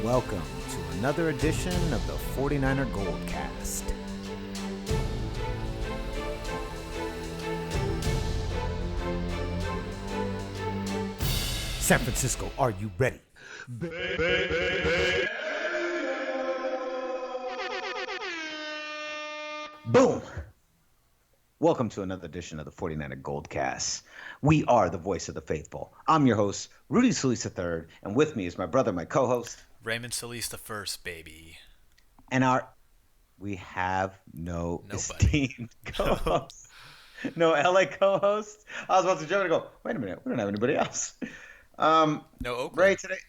Welcome to another edition of the 49er Goldcast. San Francisco, are you ready? Boom! Welcome to another edition of the 49er Goldcast. We are the voice of the faithful. I'm your host, Rudy Solis III, and with me is my brother, my co-host, Raymond Solis the first, baby. And we have no Nobody. Esteemed co-host. No LA co-host. I was about to jump and go, wait a minute, we don't have anybody else. No Oakland. Ray today.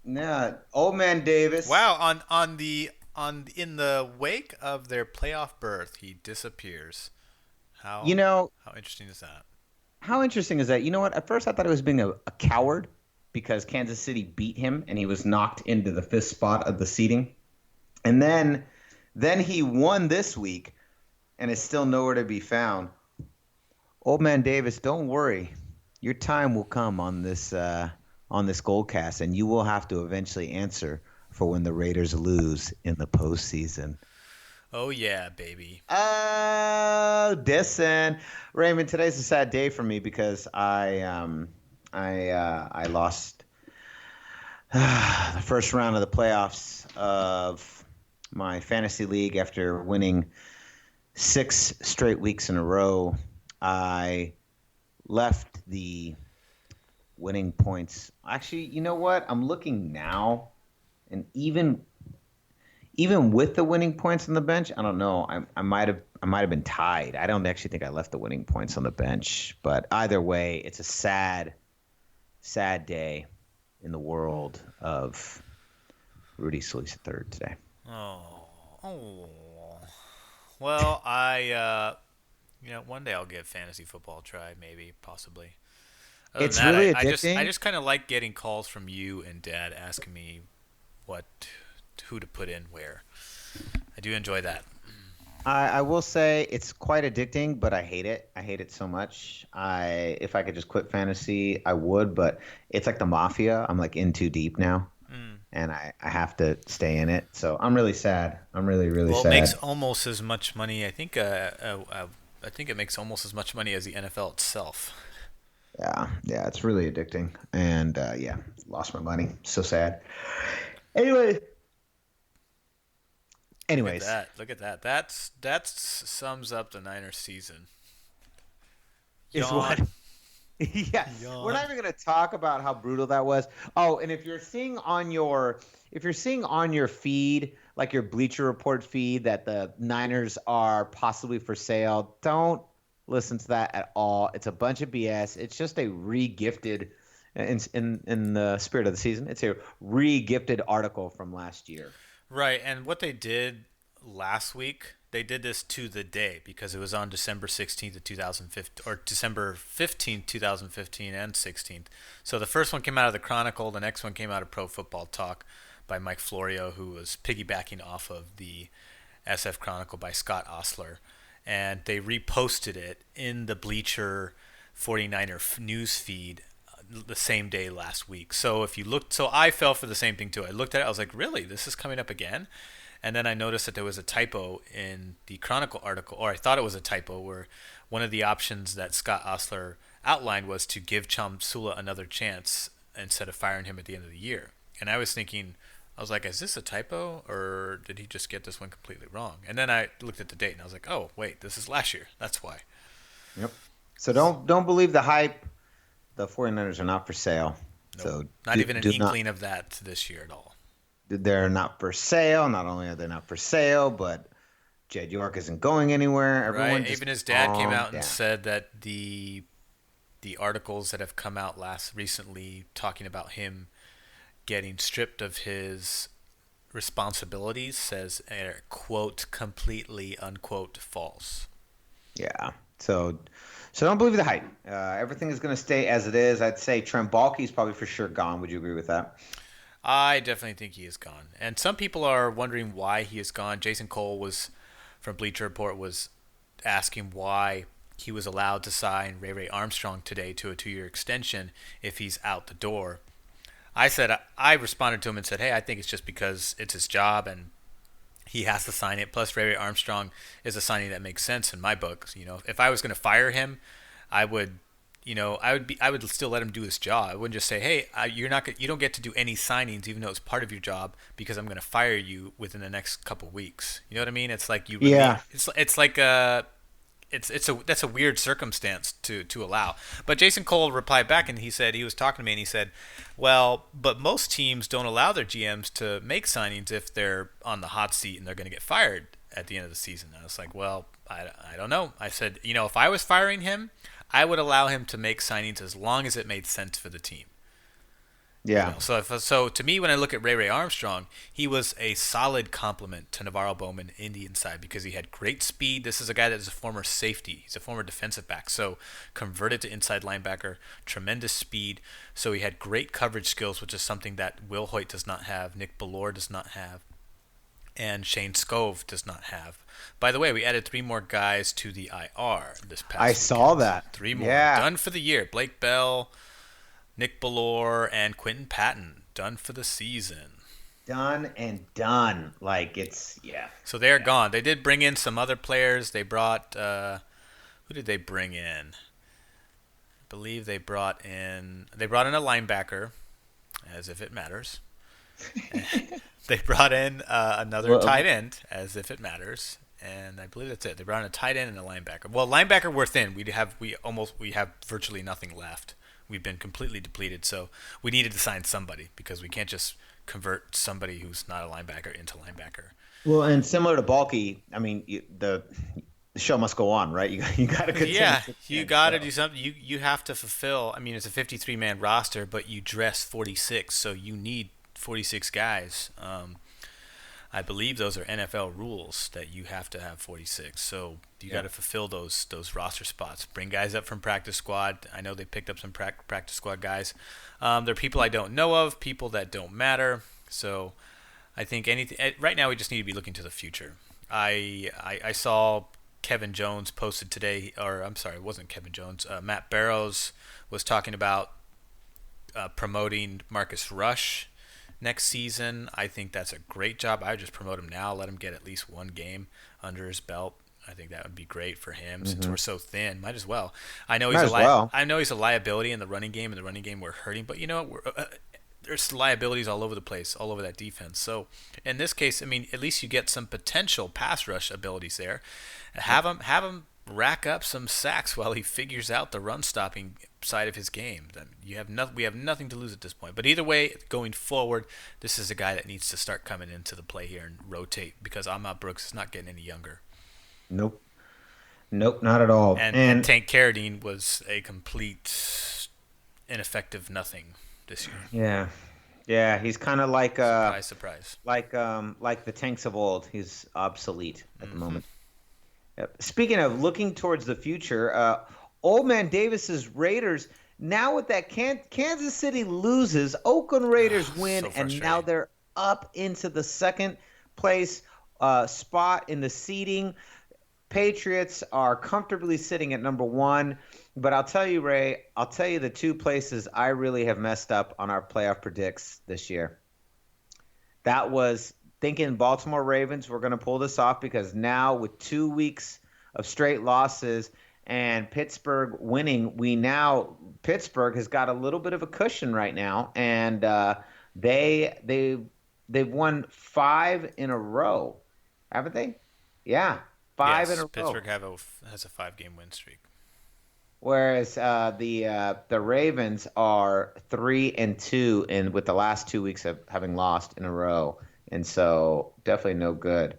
Yeah, Old Man Davis. Wow, in the wake of their playoff berth, he disappears. How interesting is that? How interesting is that? You know what? At first I thought he was being a coward because Kansas City beat him and he was knocked into the fifth spot of the seeding. And then he won this week and is still nowhere to be found. Old Man Davis, don't worry. Your time will come on this Goldcast, and you will have to eventually answer for when the Raiders lose in the postseason. Oh, yeah, baby. Oh, listen. Raymond, today's a sad day for me because I lost the first round of the playoffs of my fantasy league after winning 6 straight weeks in a row. I left the winning points. Actually, you know what? I'm looking now, and even with the winning points on the bench, I don't know. I might have been tied. I don't actually think I left the winning points on the bench. But either way, it's a sad day in the world of Rudy Solis III today. Oh. Well, one day I'll give fantasy football a try, maybe, possibly. It's really addicting. I just kind of like getting calls from you and Dad asking me who to put in where. I do enjoy that. I will say it's quite addicting, but I hate it. I hate it so much. If I could just quit fantasy, I would, but it's like the mafia. I'm like in too deep now, and I have to stay in it. So I'm really sad. I'm really, really sad. Well, it makes almost as much money. I think it makes almost as much money as the NFL itself. Yeah, it's really addicting, and lost my money. So sad. Anyways. Look at that. That sums up the Niners season. Is what? Yeah, we're not even going to talk about how brutal that was. Oh, and if you're seeing on your feed, like your Bleacher Report feed, that the Niners are possibly for sale, don't listen to that at all. It's a bunch of BS. It's just a regifted, in the spirit of the season, it's a regifted article from last year. Right, and what they did last week, they did this to the day because it was on December 16th of 2015, or December 15th, 2015 and 16th. So the first one came out of the Chronicle, the next one came out of Pro Football Talk by Mike Florio, who was piggybacking off of the SF Chronicle by Scott Ostler. And they reposted it in the Bleacher 49er news feed the same day last week. So I fell for the same thing too. I looked at it, I was like, really? This is coming up again? And then I noticed that there was a typo in the Chronicle article, or I thought it was a typo, where one of the options that Scott Ostler outlined was to give Chamsula another chance instead of firing him at the end of the year. And I was like, is this a typo, or did he just get this one completely wrong? And then I looked at the date and I was like, oh, wait, this is last year. That's why. Yep. So don't believe the hype. The 49ers are not for sale. Nope. So not even an inkling of that this year at all. They're not for sale. Not only are they not for sale, but Jed York isn't going anywhere. Right. Even his dad came out and said that the articles that have come out recently talking about him getting stripped of his responsibilities says, quote, completely, unquote, false. Yeah. So don't believe the hype. Everything is going to stay as it is. I'd say Trent Baalke is probably for sure gone. Would you agree with that? I definitely think he is gone. And some people are wondering why he is gone. Jason Cole from Bleacher Report was asking why he was allowed to sign Ray Armstrong today to a 2-year extension if he's out the door. I responded to him and said, hey, I think it's just because it's his job and he has to sign it. Plus, Ray Ray Armstrong is a signing that makes sense in my book. If I was going to fire him, I would, I would still let him do his job. I wouldn't just say, hey, you don't get to do any signings, even though it's part of your job, because I'm going to fire you within the next couple weeks. You know what I mean? It's like Yeah. it's like that's a weird circumstance to allow. But Jason Cole replied back and he said he was talking to me and he said, "Well, but most teams don't allow their GMs to make signings if they're on the hot seat and they're going to get fired at the end of the season." And I was like, "Well, I don't know." I said, if I was firing him, I would allow him to make signings as long as it made sense for the team. Yeah. So to me, when I look at Ray Ray Armstrong, he was a solid complement to Navarro Bowman in the inside because he had great speed. This is a guy that is a former safety. He's a former defensive back, so converted to inside linebacker, tremendous speed. So he had great coverage skills, which is something that Will Hoyt does not have, Nick Bellore does not have, and Shane Scove does not have. By the way, we added 3 more guys to the IR this past I weekend. saw that. 3 more. Yeah. Done for the year. Blake Bell, Nick Bellore, and Quentin Patton done for the season. Done and done. Like yeah. So they're gone. They did bring in some other players. They brought who did they bring in? I believe they brought in a linebacker, as if it matters. They brought in another tight end, as if it matters. And I believe that's it. They brought in a tight end and a linebacker. Well, linebacker we're thin. We have virtually nothing left. We've been completely depleted, so we needed to sign somebody because we can't just convert somebody who's not a linebacker into linebacker. Well, and similar to Bulky, I mean, the show must go on, right? You got to continue. Yeah, you got to do something. You have to fulfill. I mean, it's a 53-man roster, but you dress 46, so you need 46 guys. I believe those are NFL rules that you have to have 46. So you got to fulfill those roster spots. Bring guys up from practice squad. I know they picked up some practice squad guys. They're people I don't know of, people that don't matter. So I think right now we just need to be looking to the future. I saw Kevin Jones posted today, or I'm sorry, it wasn't Kevin Jones. Matt Barrows was talking about promoting Marcus Rush next season. I think that's a great job. I would just promote him now, let him get at least one game under his belt. I think that would be great for him since we're so thin. Might as well. I know he's a liability in the running game. In the running game, we're hurting, but you know what? There's liabilities all over the place, all over that defense. So in this case, I mean, at least you get some potential pass rush abilities there. Have him rack up some sacks while he figures out the run stopping side of his game. We have nothing to lose at this point. But either way, going forward, this is a guy that needs to start coming into the play here and rotate because Ahmad Brooks is not getting any younger. Nope, not at all. And Tank Carradine was a complete ineffective nothing this year. Yeah, he's kind of like surprise. Like the tanks of old. He's obsolete at the moment. Yep. Speaking of looking towards the future, Old Man Davis's Raiders, now with that Kansas City loses, Oakland Raiders win, and now they're up into the second place spot in the seeding. Patriots are comfortably sitting at number 1. But I'll tell you, Ray, the 2 places I really have messed up on our playoff predicts this year. That was thinking Baltimore Ravens were going to pull this off because now with 2 weeks of straight losses and Pittsburgh winning, Pittsburgh has got a little bit of a cushion right now, and they've won 5 in a row, haven't they? Yeah, 5 in a row. Pittsburgh has a 5-game win streak. Whereas the Ravens are 3-2, and with the last 2 weeks of having lost in a row. And so definitely no good.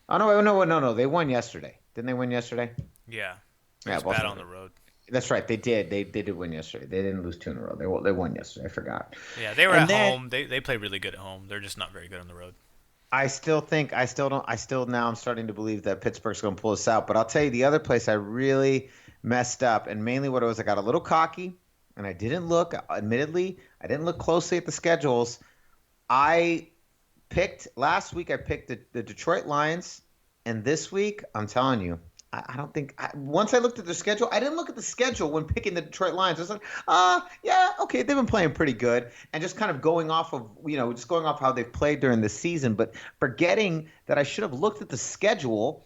Oh, no. They won yesterday. Didn't they win yesterday? Yeah. It was bad on the road. That's right. They did. They did win yesterday. They didn't lose 2 in a row. They won yesterday. I forgot. Yeah, they were at home. They play really good at home. They're just not very good on the road. I'm starting to believe that Pittsburgh's going to pull this out. But I'll tell you the other place I really messed up, and mainly what it was, I got a little cocky, and I didn't look closely at the schedules. Last week I picked the Detroit Lions, and this week, I'm telling you, I don't think once I looked at the schedule, I didn't look at the schedule when picking the Detroit Lions. I was like, yeah, okay, they've been playing pretty good, and just kind of going off of just going off how they've played during the season, but forgetting that I should have looked at the schedule.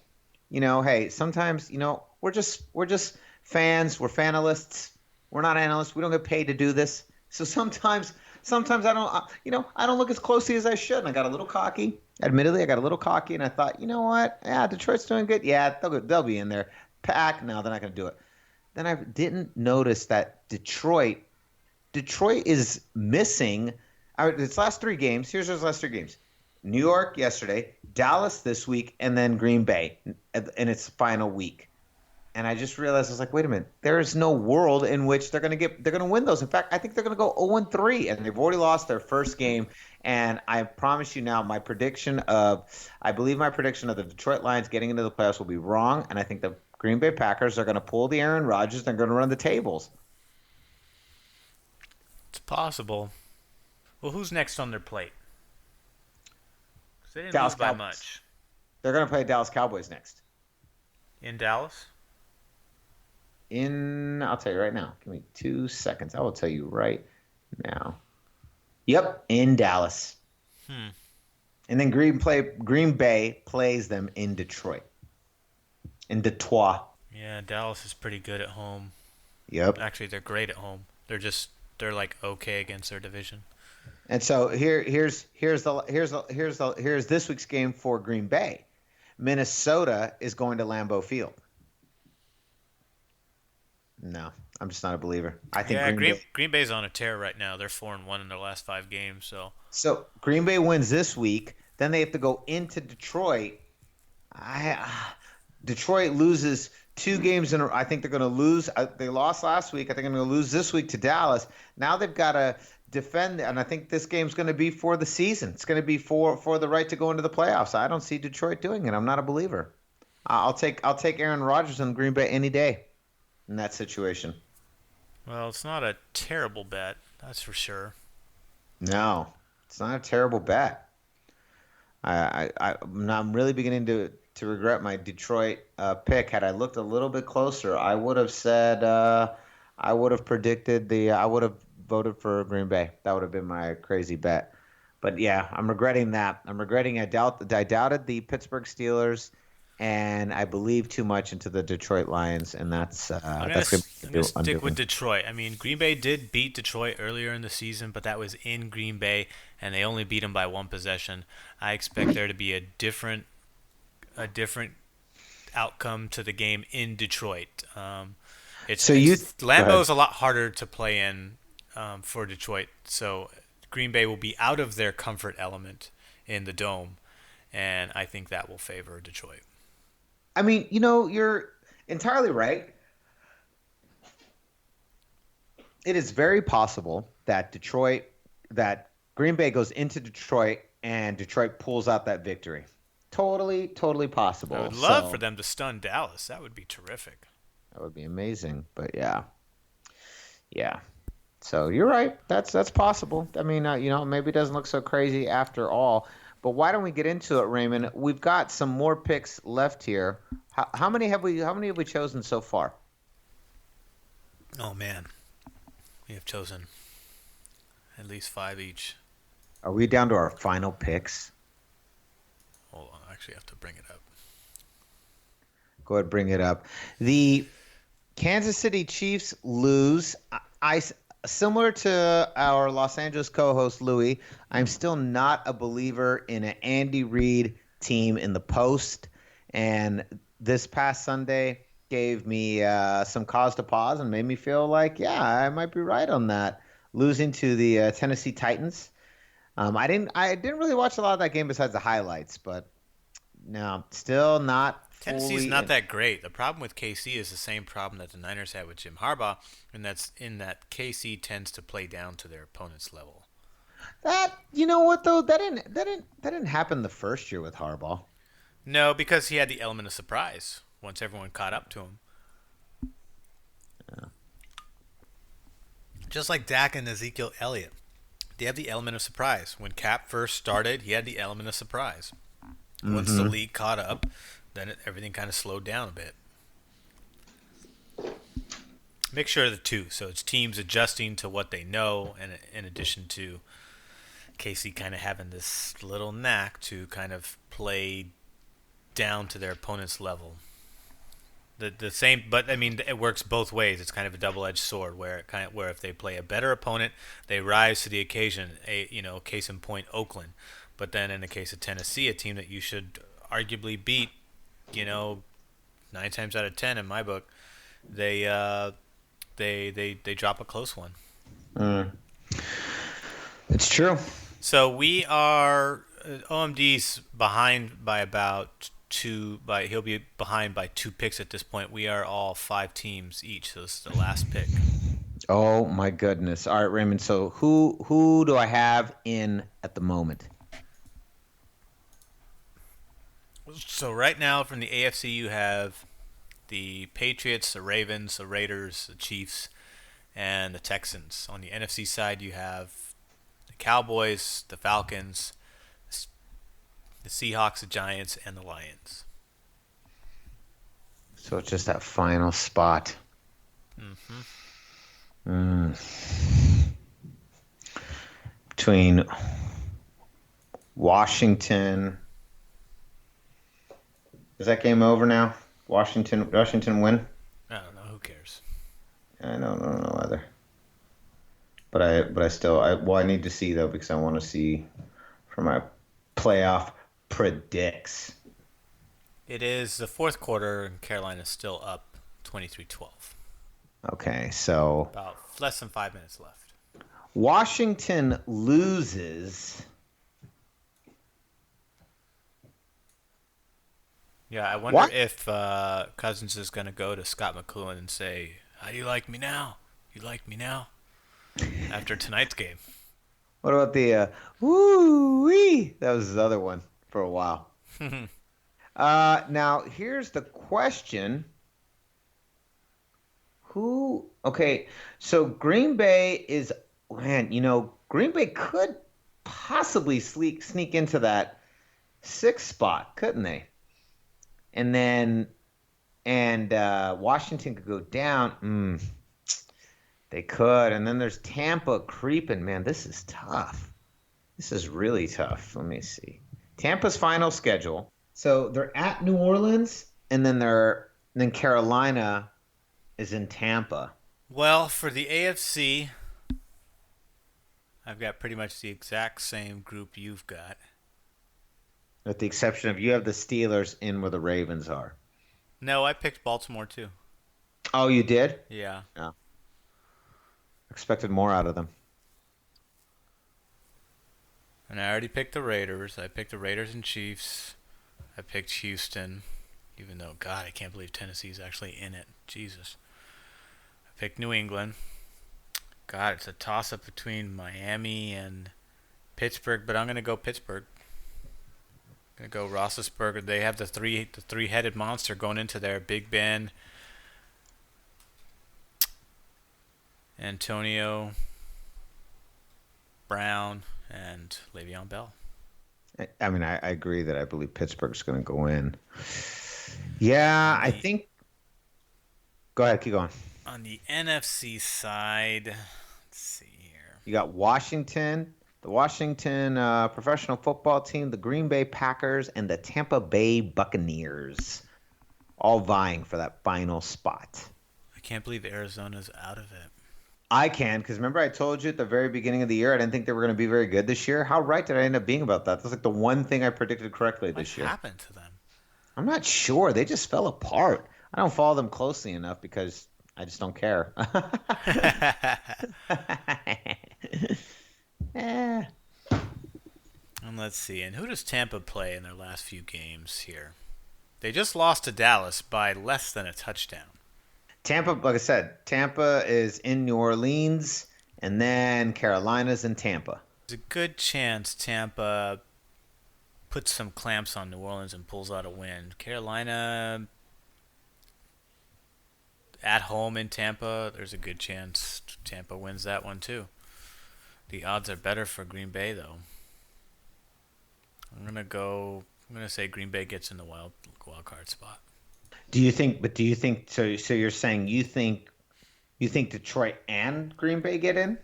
Hey, sometimes we're just fans, we're fanalists, we're not analysts, we don't get paid to do this, so sometimes I don't I don't look as closely as I should, and I got a little cocky. Admittedly, I got a little cocky, and I thought, you know what? Yeah, Detroit's doing good. Yeah, they'll be in there. Pack, no, they're not going to do it. Then I didn't notice that Detroit is missing its last three games. Here's those last three games: New York yesterday, Dallas this week, and then Green Bay in its final week. And I just realized, I was like, wait a minute, there is no world in which they're going to win those. In fact, I think they're going to go 0-3, and they've already lost their first game. And I promise you now, I believe my prediction of the Detroit Lions getting into the playoffs will be wrong. And I think the Green Bay Packers are going to pull the Aaron Rodgers and they're going to run the tables. It's possible. Well, who's next on their plate? 'Cause they didn't Dallas lose by Cowboys. much. They're going to play Dallas Cowboys next. In Dallas? I'll tell you right now. Give me 2 seconds. I will tell you right now. Yep, in Dallas. And then Green Bay plays them in Detroit. In Detroit. Yeah, Dallas is pretty good at home. Yep. Actually, they're great at home. They're like okay against their division. And so here's this week's game for Green Bay. Minnesota is going to Lambeau Field. No, I'm just not a believer. I think Green Bay's on a tear right now. They're 4-1 in their last 5 games. So Green Bay wins this week. Then they have to go into Detroit. Detroit loses 2 games I think they're going to lose. They lost last week. I think they're going to lose this week to Dallas. Now they've got to defend, and I think this game's going to be for the season. It's going to be for the right to go into the playoffs. I don't see Detroit doing it. I'm not a believer. I'll take Aaron Rodgers and Green Bay any day in that situation. Well, it's not a terrible bet, that's for sure. No, it's not a terrible bet. I'm really beginning to regret my Detroit pick. Had I looked a little bit closer, I would have said I would have I would have voted for Green Bay. That would have been my crazy bet. But yeah, I'm regretting that. I'm regretting I doubted the Pittsburgh Steelers, and I believe too much into the Detroit Lions, and that's I'm going gonna stick with Detroit. I mean, Green Bay did beat Detroit earlier in the season, but that was in Green Bay, and they only beat them by 1 possession. I expect there to be a different outcome to the game in Detroit. Lambeau's a lot harder to play in for Detroit, so Green Bay will be out of their comfort element in the dome, and I think that will favor Detroit. I mean, you're entirely right. It is very possible that Green Bay goes into Detroit and Detroit pulls out that victory. Totally, totally possible. I would love for them to stun Dallas. That would be terrific. That would be amazing. But yeah. So you're right. That's possible. I mean, maybe it doesn't look so crazy after all. But why don't we get into it, Raymond? We've got some more picks left here. How many have we chosen so far? Oh man, we have chosen at least 5 each. Are we down to our final picks? Hold on, I actually have to bring it up. Go ahead, bring it up. The Kansas City Chiefs lose. Similar to our Los Angeles co-host Louis, I'm still not a believer in an Andy Reid team in the post, and this past Sunday gave me some cause to pause and made me feel like, yeah, I might be right on that. Losing to the Tennessee Titans. I didn't really watch a lot of that game besides the highlights, but no, still not. Tennessee's not that great. The problem with KC is the same problem that the Niners had with Jim Harbaugh, and that's in that KC tends to play down to their opponent's level. You know what though? That didn't happen the first year with Harbaugh. No, because he had the element of surprise once everyone caught up to him. Yeah. Just like Dak and Ezekiel Elliott, they have the element of surprise. When Cap first started, he had the element of surprise. Once the league caught up, then everything kind of slowed down a bit. Mixture of the two. So it's teams adjusting to what they know, and in addition to Casey kind of having this little knack to kind of play down to their opponent's level. The same, but I mean, it works both ways. It's kind of a double-edged sword, where if they play a better opponent, they rise to the occasion. Case in point, Oakland. But then in the case of Tennessee, a team that you should arguably beat, 9 times out of 10 in my book, they drop a close one. It's true. So we are OMD's behind by about two. He'll be behind by 2 picks at this point. We are all 5 teams each. So this is the last pick. Oh my goodness! All right, Raymond. So who do I have in at the moment? So right now from the AFC, you have the Patriots, the Ravens, the Raiders, the Chiefs, and the Texans. On the NFC side, you have the Cowboys, the Falcons, the Seahawks, the Giants, and the Lions. So it's just that final spot. Between Washington. Is that game over now? Washington win? I don't know. Who cares? I don't know either. But I need to see though, because I want to see for my playoff predicts. It is the fourth quarter, and Carolina's still up 23-12. Okay, so About less than 5 minutes left. Washington loses. Yeah, I wonder if Cousins is going to go to Scott McCloughan and say, "How do you like me now? You like me now?" After tonight's game. What about the woo-wee? That was his other one for a while. Now, here's the question. Okay, so Green Bay is, Green Bay could possibly sneak into that 6th spot, couldn't they? And Washington could go down. They could. And then there's Tampa creeping. Man, this is tough. This is really tough. Let me see. Tampa's final schedule. So they're at New Orleans, and then Carolina is in Tampa. Well, for the AFC, I've got pretty much the exact same group you've got. With the exception of you have the Steelers in where the Ravens are. No, I picked Baltimore too. Oh, you did? Yeah. Expected more out of them. And I already picked the Raiders. I picked the Raiders and Chiefs. I picked Houston, even though, God, I can't believe Tennessee's actually in it. Jesus. I picked New England. God, it's a toss-up between Miami and Pittsburgh, but I'm going to go Pittsburgh. I'm going to go Roethlisberger. They have the three-headed monster going into there. Big Ben, Antonio Brown, and Le'Veon Bell. I mean, I agree that I believe Pittsburgh's going to go in. Yeah, I think. Go ahead, keep going. On the NFC side, let's see here. You got Washington, the Washington professional football team, the Green Bay Packers, and the Tampa Bay Buccaneers, all vying for that final spot. I can't believe Arizona's out of it. I can, because remember I told you at the very beginning of the year I didn't think they were going to be very good this year? How right did I end up being about that? That's like the one thing I predicted correctly this year. What happened to them? I'm not sure. They just fell apart. I don't follow them closely enough because I just don't care. And let's see. And who does Tampa play in their last few games here? They just lost to Dallas by less than a touchdown. Tampa, like I said, Tampa is in New Orleans, and then Carolina's in Tampa. There's a good chance Tampa puts some clamps on New Orleans and pulls out a win. Carolina at home in Tampa, there's a good chance Tampa wins that one too. The odds are better for Green Bay though. I'm gonna say Green Bay gets in the wild card spot. Do you think so you're saying you think You think Detroit and Green Bay get in?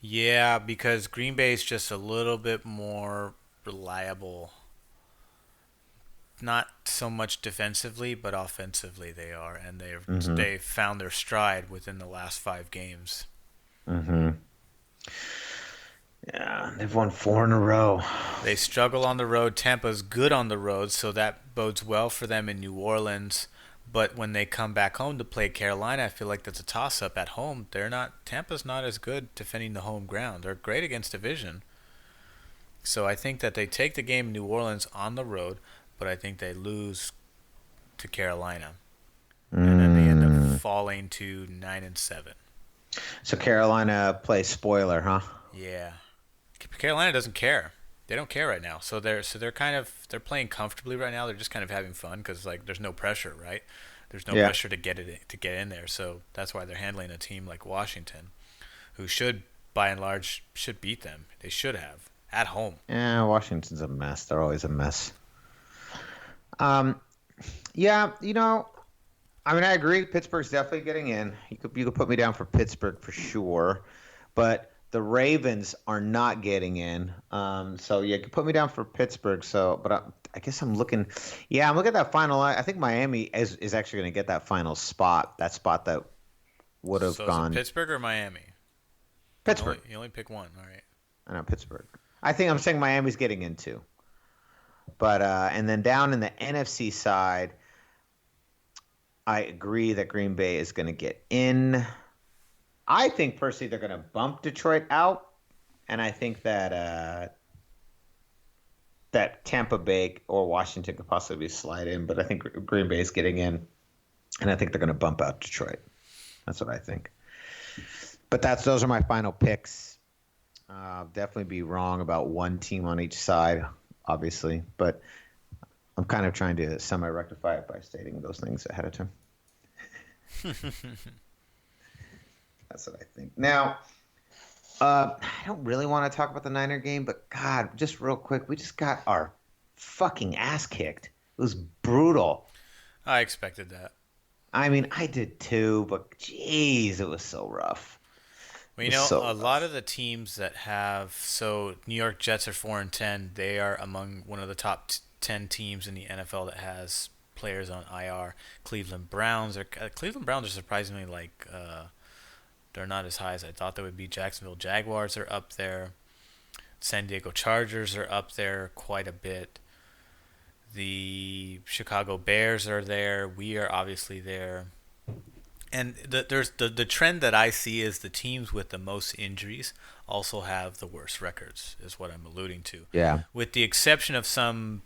Yeah, because Green Bay is just a little bit more reliable. Not so much defensively, but offensively they are, and Mm-hmm. they've found their stride within the last 5 games. Mm-hmm. Yeah, they've won four in a row. They struggle on the road. Tampa's good on the road, so that bodes well for them in New Orleans. But when they come back home to play Carolina, I feel like that's a toss-up. At home, they're not. Tampa's not as good defending the home ground. They're great against division. So I think that they take the game in New Orleans on the road, but I think they lose to Carolina, and then they end up Mm. falling to 9-7. So Carolina plays spoiler, huh? Yeah, Carolina doesn't care. They don't care right now. So they're playing comfortably right now. They're just kind of having fun because like there's no pressure, right? There's no Yeah. pressure to get in there. So that's why they're handling a team like Washington, who should by and large should beat them. They should have at home. Yeah, Washington's a mess. They're always a mess. Um, yeah, I mean, I agree. Pittsburgh's definitely getting in. You could put me down for Pittsburgh for sure, but the Ravens are not getting in. So yeah, you could put me down for Pittsburgh. So, but I guess I'm looking. Yeah, I'm looking at that final. I think Miami is actually going to get that final spot. That spot that would have So is it gone Pittsburgh or Miami? Pittsburgh. You only pick one. All right. I know Pittsburgh. I think I'm saying Miami's getting in too. But and then down in the NFC side, I agree that Green Bay is going to get in. I think personally they're going to bump Detroit out, and I think that Tampa Bay or Washington could possibly slide in, but I think Green Bay is getting in, and I think they're going to bump out Detroit. That's what I think. But those are my final picks. Definitely be wrong about one team on each side, obviously, but I'm kind of trying to semi-rectify it by stating those things ahead of time. That's what I think. Now, I don't really want to talk about the Niner game, but God, just real quick, we just got our fucking ass kicked. It was brutal. I expected that. I mean, I did too, but geez, it was so rough. Well, It was so a lot rough. of the teams that have so New York Jets are 4-10. They are among one of the top 10 teams in the NFL that has players on IR. Cleveland Browns are surprisingly they're not as high as I thought they would be. Jacksonville Jaguars are up there. San Diego Chargers are up there quite a bit. The Chicago Bears are there. We are obviously there. And there's the trend that I see is the teams with the most injuries also have the worst records, is what I'm alluding to. Yeah. With the exception of some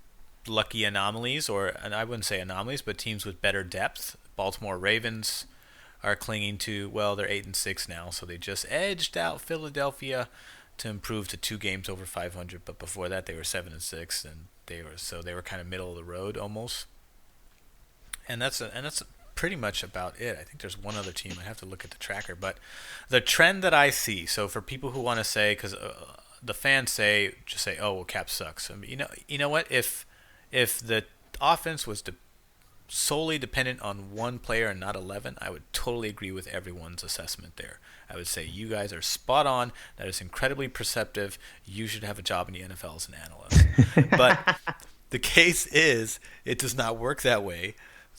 lucky anomalies, and I wouldn't say anomalies, but teams with better depth. Baltimore Ravens are clinging to, well, they're 8-6 now, so they just edged out Philadelphia to improve to 2 games over 500. But before that, they were 7-6, and they were kind of middle of the road almost. And that's pretty much about it. I think there's one other team. I have to look at the tracker, but the trend that I see. So for people who want to say, because the fans just say, oh well, Cap sucks. I mean, you know what? If the offense was solely dependent on one player and not 11, I would totally agree with everyone's assessment there. I would say you guys are spot on. That is incredibly perceptive. You should have a job in the NFL as an analyst. But the case is, it does not work that way.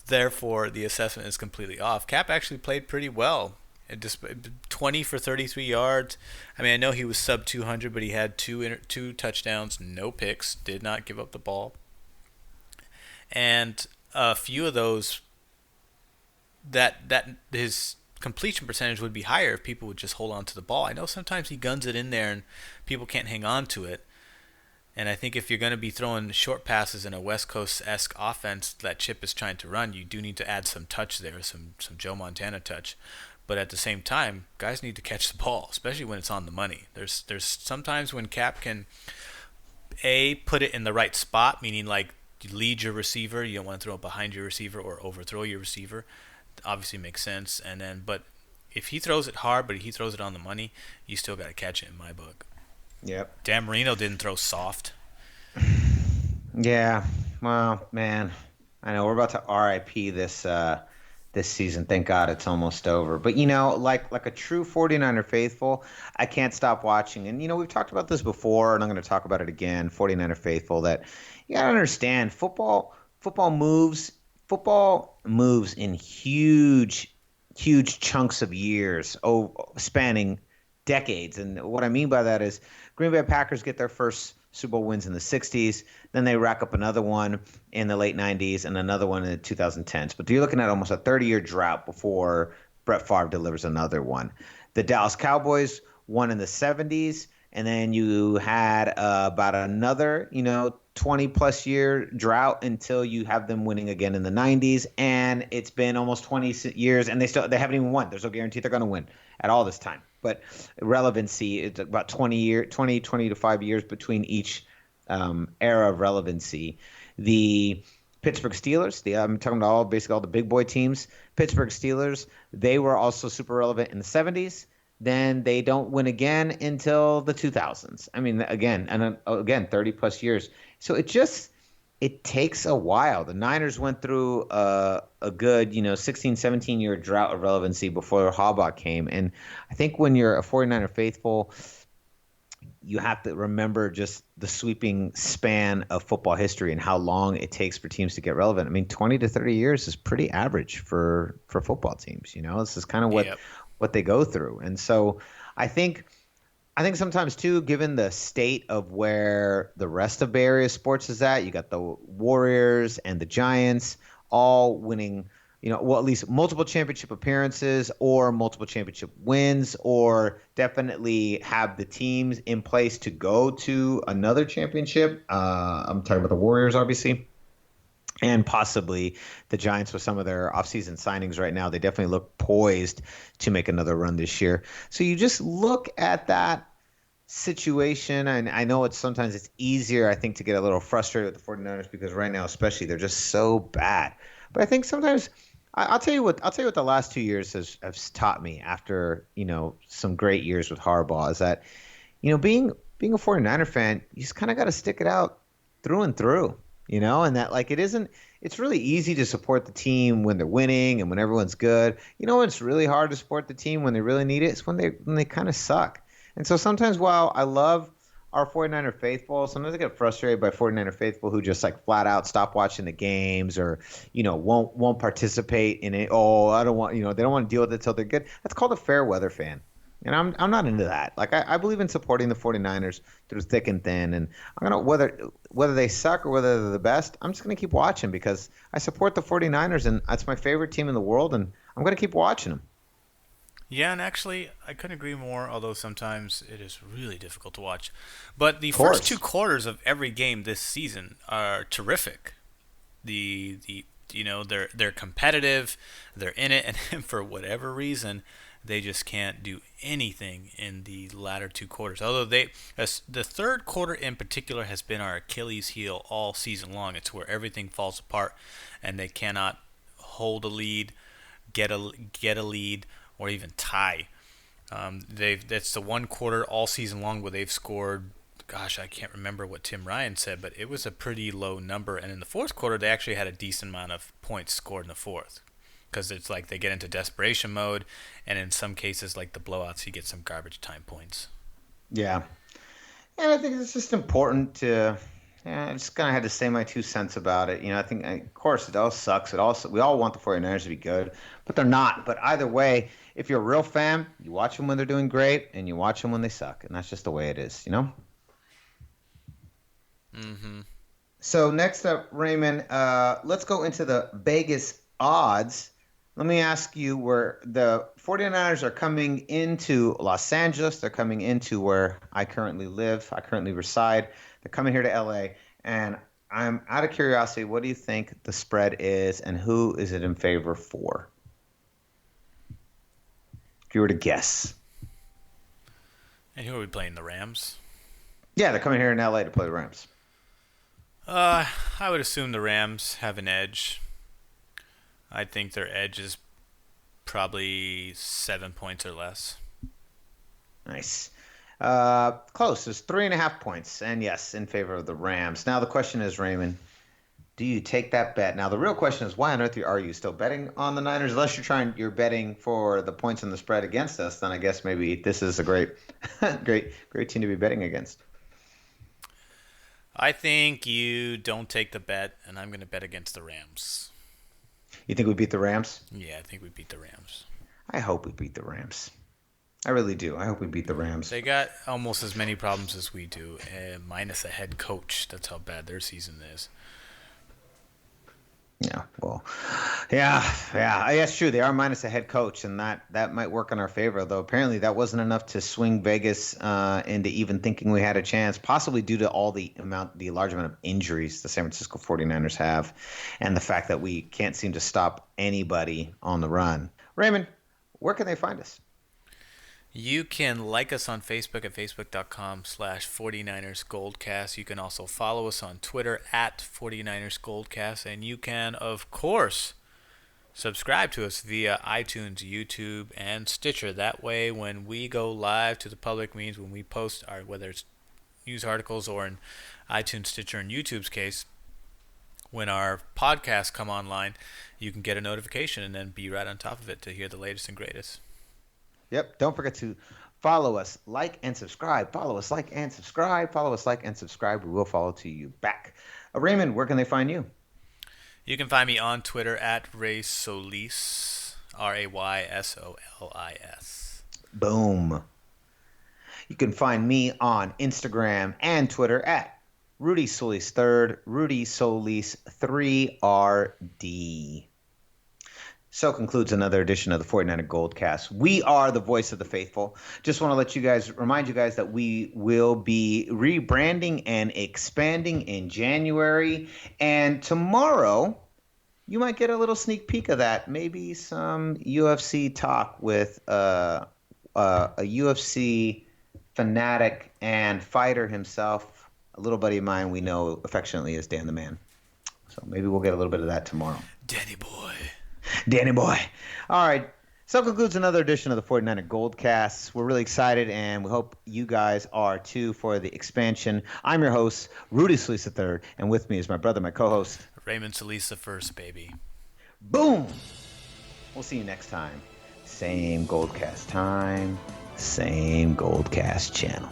Therefore, the assessment is completely off. Cap actually played pretty well. It just 20 for 33 yards. I mean, I know he was sub 200, but he had two touchdowns, no picks, did not give up the ball, and a few of those that his completion percentage would be higher if people would just hold on to the ball. I know sometimes he guns it in there and people can't hang on to it. And I think if you're going to be throwing short passes in a West Coast-esque offense that Chip is trying to run, you do need to add some touch there, some Joe Montana touch. But at the same time, guys need to catch the ball, especially when it's on the money. There's sometimes when Cap can put it in the right spot, meaning like you lead your receiver, you don't want to throw it behind your receiver or overthrow your receiver. Obviously makes sense. And then, but if he throws it hard, but he throws it on the money, you still got to catch it in my book. Yep. Dan Marino didn't throw soft. Yeah. Well, man, I know we're about to RIP this this season. Thank God it's almost over. But like a true 49er faithful, I can't stop watching. And we've talked about this before, and I'm going to talk about it again. 49er faithful, that you got to understand football moves football moves in huge chunks of years, spanning decades. And what I mean by that is Green Bay Packers get their first Super Bowl wins in the 60s. Then they rack up another one in the late 90s and another one in the 2010s. But you're looking at almost a 30-year drought before Brett Favre delivers another one. The Dallas Cowboys won in the 70s. And then you had about another, 20 plus year drought until you have them winning again in the 90s. And it's been almost 20 years and they haven't even won. There's no guarantee they're going to win at all this time. But relevancy, it's about 20 to 5 years between each era of relevancy. The Pittsburgh Steelers, I'm talking about basically all the big boy teams. Pittsburgh Steelers, they were also super relevant in the 70s. Then they don't win again until the 2000s. I mean, again, 30 plus years. So it takes a while. The Niners went through a good, 16, 17-year drought of relevancy before Harbaugh came. And I think when you're a 49er faithful, you have to remember just the sweeping span of football history and how long it takes for teams to get relevant. I mean, 20 to 30 years is pretty average for football teams. This is kind of what they go through. And so I think sometimes too, given the state of where the rest of Bay Area sports is at, you got the Warriors and the Giants all winning, at least multiple championship appearances or multiple championship wins, or definitely have the teams in place to go to another championship. I'm talking about the Warriors, obviously. And possibly the Giants with some of their offseason signings right now. They definitely look poised to make another run this year. So you just look at that situation, and I know sometimes it's easier, I think, to get a little frustrated with the 49ers because right now especially they're just so bad. But I think sometimes I'll tell you what the last 2 years has taught me after, some great years with Harbaugh is that, being a 49er fan, you just kind of got to stick it out through and through. And that it's really easy to support the team when they're winning and when everyone's good. It's really hard to support the team when they really need it. It's when they kind of suck. And so sometimes while I love our 49er faithful, sometimes I get frustrated by 49er faithful who just like flat out stop watching the games or, won't participate in it. Oh, I don't want, they don't want to deal with it till they're good. That's called a fair weather fan. And I'm not into that. Like I believe in supporting the 49ers through thick and thin. And I'm gonna whether they suck or whether they're the best, I'm just gonna keep watching because I support the 49ers and that's my favorite team in the world, and I'm gonna keep watching them. Yeah, and actually, I couldn't agree more, although sometimes it is really difficult to watch. But the Of first two course. quarters of every game this season are terrific. They're competitive, they're in it, and for whatever reason, they just can't do anything in the latter two quarters. Although the third quarter in particular has been our Achilles heel all season long. It's where everything falls apart, and they cannot hold a lead, get a lead, or even tie. That's the one quarter all season long where they've scored. Gosh, I can't remember what Tim Ryan said, but it was a pretty low number. And in the fourth quarter, they actually had a decent amount of points scored in the fourth, because it's like they get into desperation mode, and in some cases, like the blowouts, you get some garbage time points. Yeah. And I think it's just important to. Yeah, I just kind of had to say my 2 cents about it. I think, of course, it all sucks. We all want the 49ers to be good, but they're not. But either way, if you're a real fan, you watch them when they're doing great, and you watch them when they suck, and that's just the way it is. Mm-hmm. So next up, Raymond, let's go into the Vegas odds. Let me ask you where the 49ers are coming into Los Angeles. They're coming into where I currently live. I currently reside. They're coming here to LA. And I'm out of curiosity, what do you think the spread is and who is it in favor for? If you were to guess. And who are we playing? The Rams? Yeah, they're coming here in LA to play the Rams. I would assume the Rams have an edge. I think their edge is probably 7 points or less. Nice. Close. It's 3.5 points. And yes, in favor of the Rams. Now the question is, Raymond, Do you take that bet? Now, the real question is, why on earth are you still betting on the Niners? Unless you're betting for the points and the spread against us, then I guess maybe this is a great, great team to be betting against. I think you don't take the bet, and I'm going to bet against the Rams. You think we beat the Rams? Yeah, I think we beat the Rams. I hope we beat the Rams. I really do. I hope we beat the Rams. They got almost as many problems as we do, minus a head coach. That's how bad their season is. Yeah, well, yeah, that's true. They are minus a head coach, and that might work in our favor. Though apparently that wasn't enough to swing Vegas into even thinking we had a chance, possibly due to all the large amount of injuries the San Francisco 49ers have, and the fact that we can't seem to stop anybody on the run. Raymond, where can they find us? You can like us on Facebook at facebook.com/49ersGoldcast. You can also follow us on Twitter at 49ersGoldcast. And you can, of course, subscribe to us via iTunes, YouTube, and Stitcher. That way, when we go live to the public, means when we post our, whether it's news articles or in iTunes, Stitcher, and YouTube's case, when our podcasts come online, you can get a notification and then be right on top of it to hear the latest and greatest. Yep. Don't forget to follow us, like, and subscribe. Follow us, like, and subscribe. Follow us, like, and subscribe. We will follow to you back. Raymond, where can they find you? You can find me on Twitter at Raysolis, Raysolis. Boom. You can find me on Instagram and Twitter at Rudy Solis 3rd, Rudy Solis 3RD. So concludes another edition of the 49er Goldcast. We are the voice of the faithful. Just want to remind you guys that we will be rebranding and expanding in January. And tomorrow, you might get a little sneak peek of that. Maybe some UFC talk with a UFC fanatic and fighter himself, a little buddy of mine we know affectionately as Dan the Man. So maybe we'll get a little bit of that tomorrow. Danny boy. Danny boy. All right. So concludes another edition of the 49er Goldcast. We're really excited, and we hope you guys are too for the expansion. I'm your host, Rudy Solis III, and with me is my brother, my co-host, Raymond Solis first, baby. Boom! We'll see you next time. Same Goldcast time, same Goldcast channel.